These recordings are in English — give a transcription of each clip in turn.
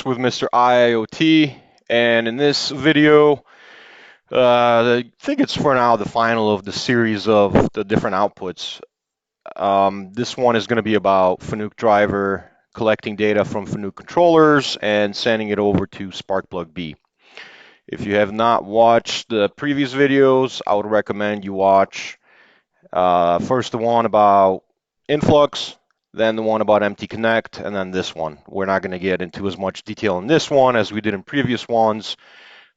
With Mr. IIoT, and in this video, I think it's for now the final of the series of the different outputs. This one is going to be about Fanuc-Driver collecting data from Fanuc controllers and sending it over to SparkplugB. If you have not watched the previous videos, I would recommend you watch first the one about influx, then the one about empty connect, and then this one. We're not going to get into as much detail in this one as we did in previous ones.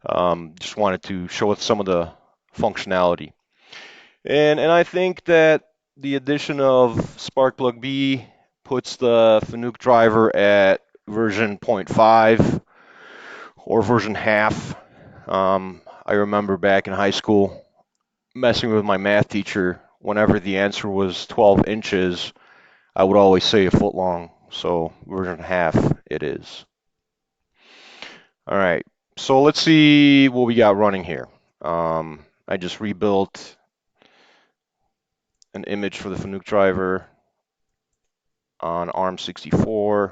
Just wanted to show some of the functionality. And I think that the addition of SparkplugB puts the Fanuc driver at version 0.5 or version half. I remember back in high school messing with my math teacher. Whenever the answer was 12 inches, I would always say a foot long. So version half it is. All right, so let's see what we got running here. I just rebuilt an image for the Fanuc driver on ARM64,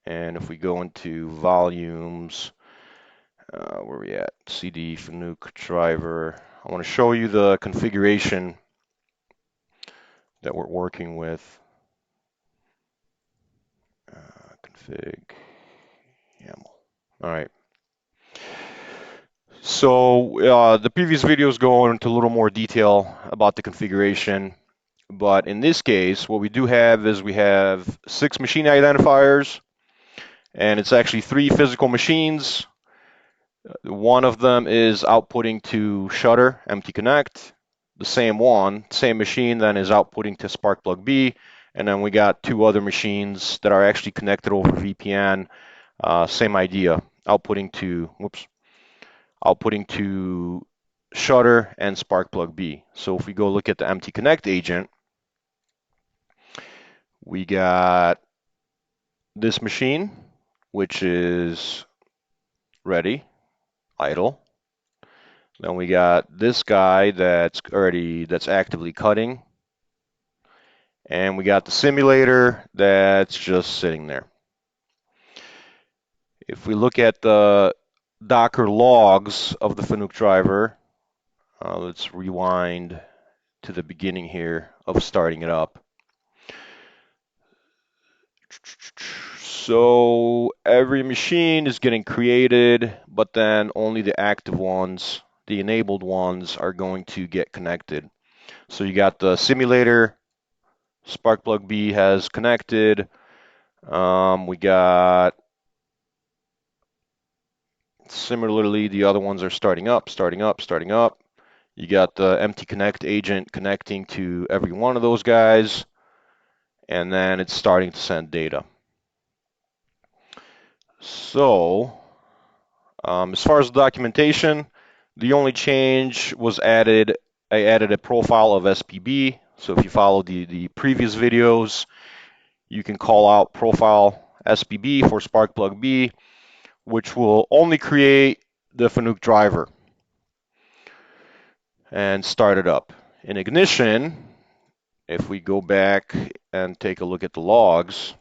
and if we go into volumes, where are we at? CD Fanuc driver. I want to show you the configuration that we're working with. Config YAML. All right. So the previous videos go into a little more detail about the configuration, but in this case, what we do have is we have 6 machine identifiers, and it's actually 3 physical machines. One of them is outputting to shutter, empty connect. The same machine then is outputting to SparkplugB, and then we got 2 other machines that are actually connected over VPN. Same idea, outputting to shutter and SparkplugB. So if we go look at the empty connect agent, we got this machine, which is ready, idle. Then we got this guy that's actively cutting. And we got the simulator that's just sitting there. If we look at the Docker logs of the Fanuc driver, let's rewind to the beginning here of starting it up. So every machine is getting created, but then only the active ones, the enabled ones, are going to get connected. So you got the simulator, SparkplugB has connected. We got, similarly, the other ones are starting up. You got the empty connect agent connecting to every one of those guys, and then it's starting to send data. So, as far as the documentation, the only change was I added a profile of SPB. So if you follow the previous videos, you can call out profile SPB for SparkplugB, which will only create the Fanuc driver and start it up. In Ignition, if we go back and take a look at the logs,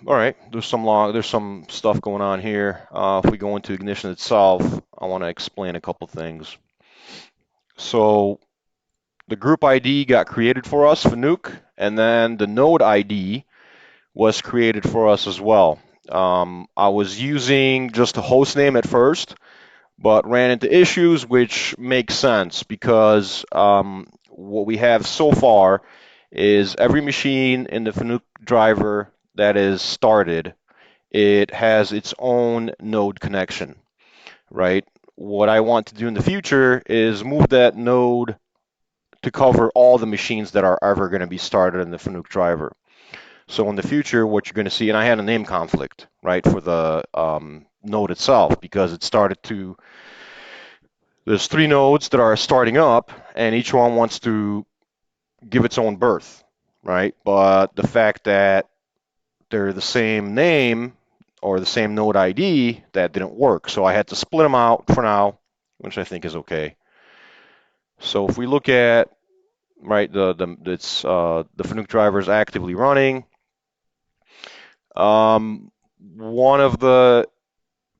all right, there's some stuff going on here. If we go into Ignition itself, I want to explain a couple things. So the group ID got created for us, Fanuc, and then the node ID was created for us as well. I was using just a host name at first, but ran into issues, which makes sense because what we have so far is every machine in the Fanuc driver that is started, it has its own node connection, right? What I want to do in the future is move that node to cover all the machines that are ever going to be started in the Fanuc driver. So in the future, what you're going to see, and I had a name conflict, right, for the node itself because it started to, there's 3 nodes that are starting up, and each one wants to give its own birth, right? But the fact that they're the same name or the same node ID, that didn't work. So I had to split them out for now, which I think is okay. So if we look at right? The Fanuc-Driver is actively running. One of the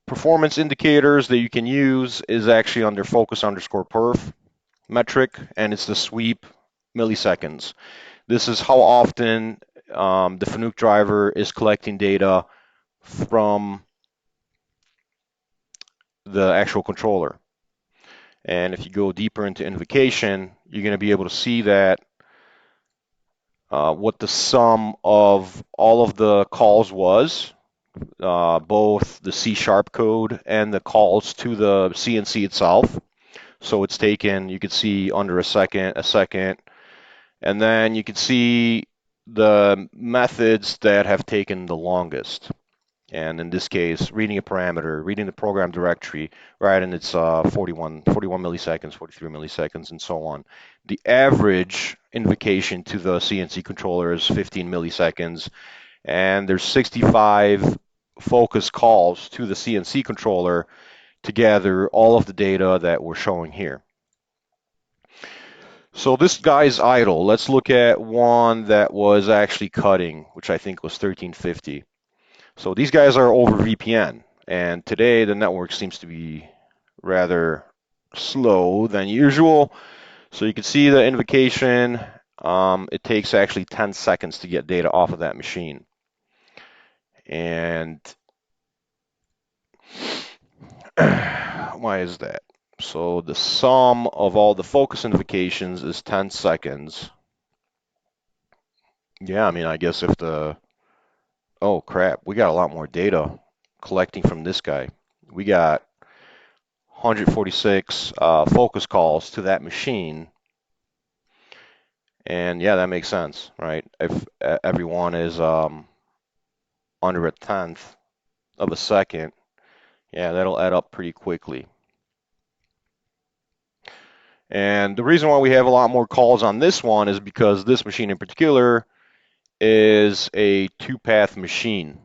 performance indicators that you can use is actually under focus_perf metric, and it's the sweep milliseconds. This is how often the Fanuc-Driver is collecting data from the actual controller. And if you go deeper into invocation, you're going to be able to see that what the sum of all of the calls was, both the C# code and the calls to the CNC itself. So it's taken, you could see under a second, and then you can see the methods that have taken the longest. And in this case, reading a parameter, reading the program directory, right, and it's 41 milliseconds, 43 milliseconds, and so on. The average invocation to the CNC controller is 15 milliseconds, and there's 65 focus calls to the CNC controller to gather all of the data that we're showing here. So this guy's idle. Let's look at one that was actually cutting, which I think was 1350. So these guys are over VPN, and today the network seems to be rather slow than usual. So you can see the invocation, it takes actually 10 seconds to get data off of that machine. And why is that? So the sum of all the focus invocations is 10 seconds. Yeah, I mean, I guess if the... Oh, crap. We got a lot more data collecting from this guy. We got 146 focus calls to that machine. And yeah, that makes sense, right? If everyone is under a tenth of a second, yeah, that'll add up pretty quickly. And the reason why we have a lot more calls on this one is because this machine in particular is a two-path machine.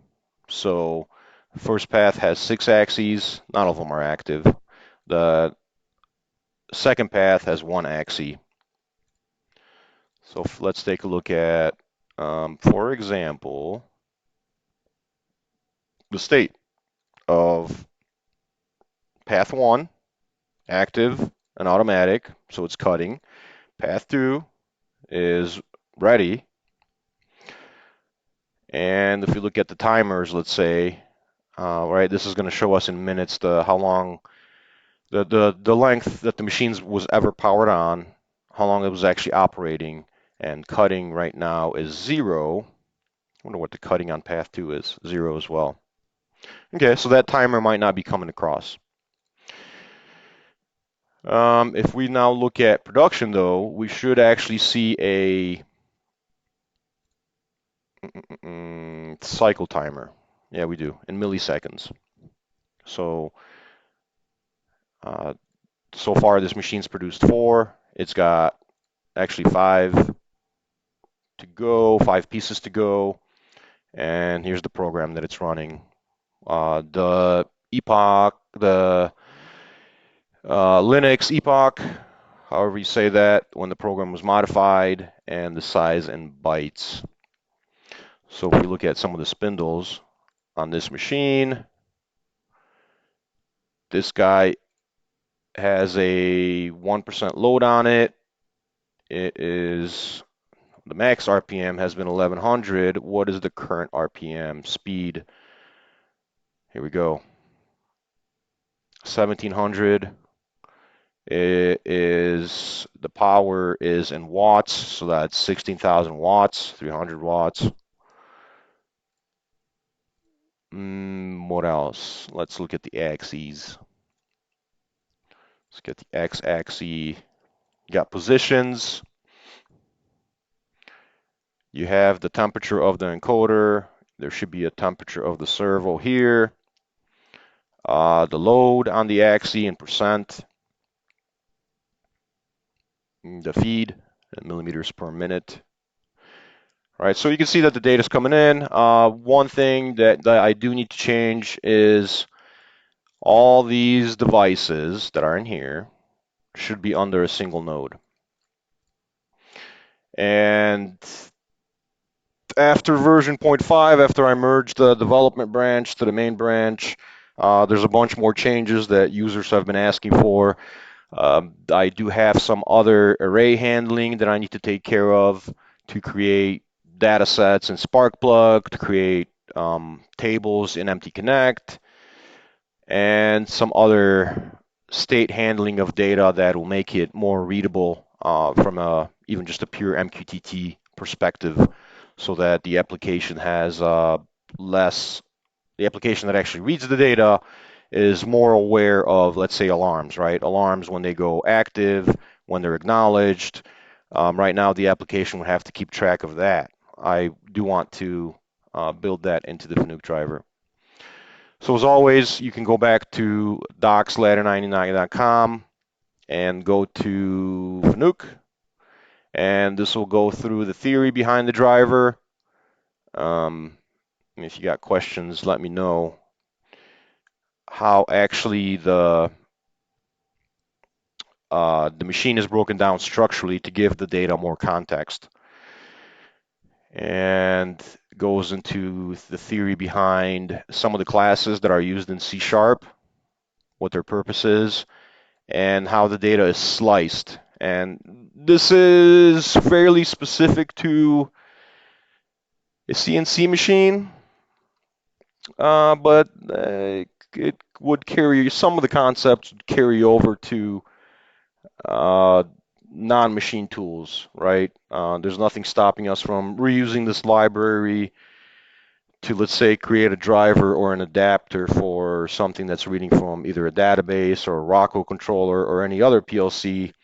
So the first path has 6 axes. None of them are active. The second path has 1 axis. So let's take a look at, for example, the state of path 1, active and automatic, so it's cutting. Path 2 is ready. And if you look at the timers, let's say, right, this is going to show us in minutes how long, the length that the machine was ever powered on, how long it was actually operating, and cutting right now is 0. I wonder what the cutting on path 2 is, 0 as well. Okay, so that timer might not be coming across. If we now look at production, though, we should actually see a cycle timer. Yeah, we do, in milliseconds. So, so far this machine's produced 4. It's got actually 5 to go, 5 pieces to go. And here's the program that it's running. The epoch, the Linux epoch, however you say that, when the program was modified, and the size in bytes. So if we look at some of the spindles on this machine, this guy has a 1% load on it. It is, the max RPM has been 1100. What is the current RPM speed? Here we go. 1700. It is, the power is in watts, so that's 16,000 watts, 300 watts. What else? Let's look at the axes. Let's get the x-axis. You got positions. You have the temperature of the encoder. There should be a temperature of the servo here. The load on the axis in percent. The feed in millimeters per minute. All right, so you can see that the data is coming in. One thing that I do need to change is all these devices that are in here should be under a single node. And after version 0.5, after I merged the development branch to the main branch, there's a bunch more changes that users have been asking for. I do have some other array handling that I need to take care of to create data sets in Sparkplug, to create tables in Empty Connect, and some other state handling of data that will make it more readable from even just a pure MQTT perspective, so that the application has less, the application that actually reads the data is more aware of, let's say, alarms, right? Alarms when they go active, when they're acknowledged. Right now, the application would have to keep track of that. I do want to build that into the Fanuc-Driver. So as always, you can go back to docs-ladder99.com and go to Fanuc, and this will go through the theory behind the driver. If you got questions, let me know. How actually the machine is broken down structurally to give the data more context, and goes into the theory behind some of the classes that are used in C#, what their purpose is, and how the data is sliced. And this is fairly specific to a CNC machine, but it would carry, some of the concepts would carry over to non-machine tools, right? There's nothing stopping us from reusing this library to, let's say, create a driver or an adapter for something that's reading from either a database or a Rocco controller or any other PLC.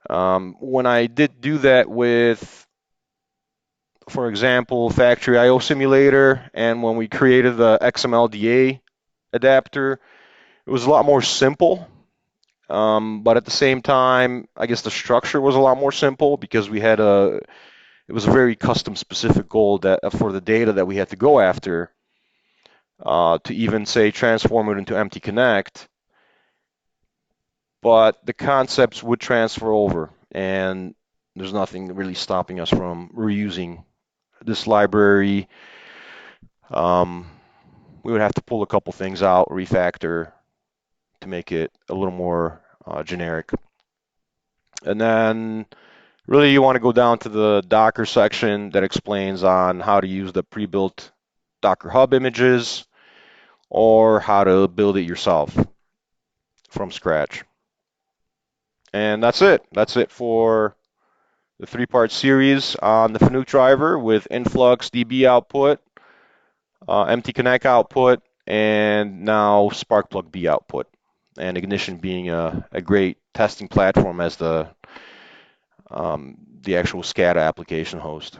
When I did do that with, for example, Factory I/O Simulator, and when we created the XMLDA adapter, it was a lot more simple. But at the same time, I guess the structure was a lot more simple because it was a very custom specific goal that for the data that we had to go after, to even say transform it into Empty Connect. But the concepts would transfer over, and there's nothing really stopping us from reusing this library. We would have to pull a couple things out, refactor to make it a little more generic. And then really you want to go down to the Docker section that explains on how to use the pre-built Docker Hub images or how to build it yourself from scratch. And that's it. That's it for the three-part series on the Fanuc-Driver with Influx DB output, Empty Connect output, and now SparkplugB output. And Ignition being a great testing platform as the actual SCADA application host.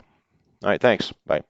All right, thanks. Bye.